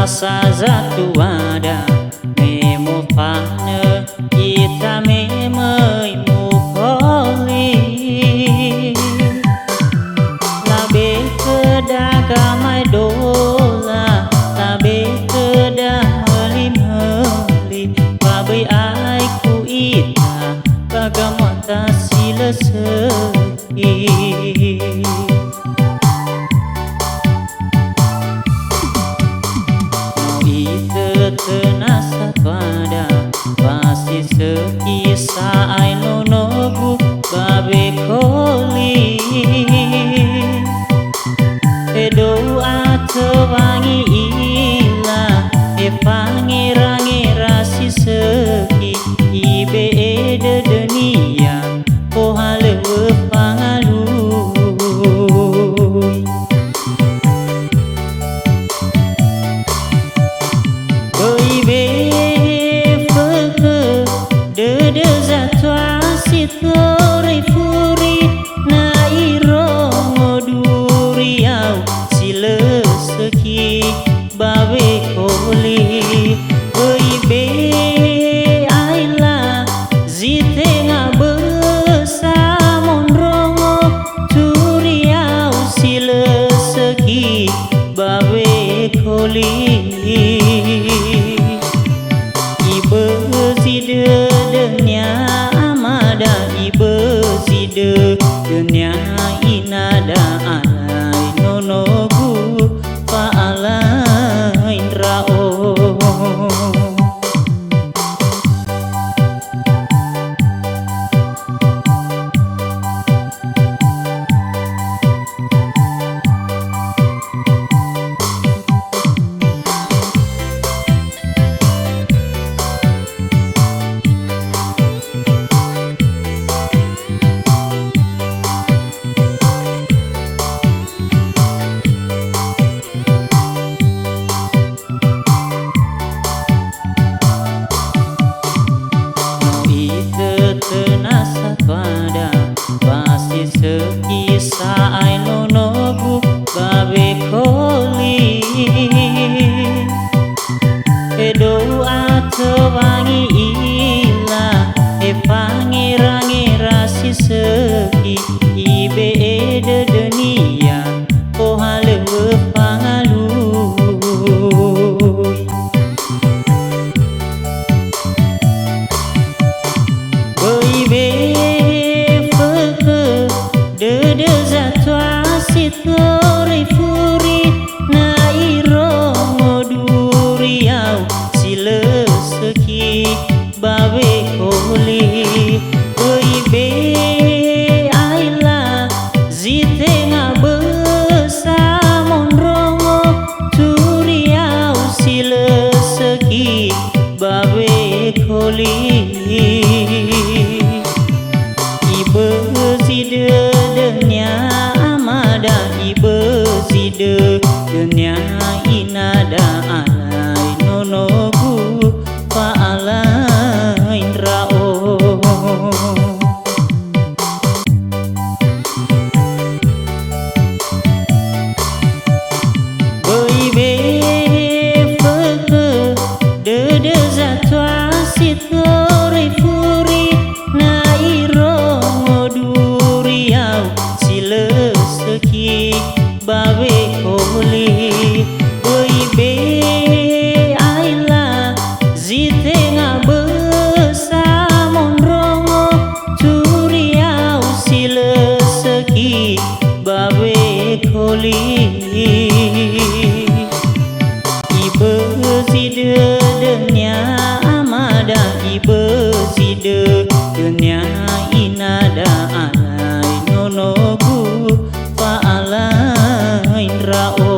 satu ada memo pane kita memoi mukoli labe kedagamai dola labe kedah meli babai aiku ita bagamata sila sepi tenasa pada pasti sekisah aino nogu babe koli edo wangi ila pangerangi rasi seki ibe ede dunia oh halewe pangalui babe koli be aila zite nga besamon rongo turiau sila seki babe koli ibe zide denya amada ibe zide denya inada alai nonogu paala tenasa pada pasti sekisah aino nogu babe koli edo wangi ila pangerangi rasi seki ibe ede dunia oh halewe pangalui babe koli be aila zite nga besamon rongo turiau sila seki babe koli ibe zide denya amada ibe zide denya inada alai nonogu paala babe koli be aila zite nga besamon rongo turiau sila seki babe koli ibe zide denya amada ibe zide denya inada alai nonogu paala rao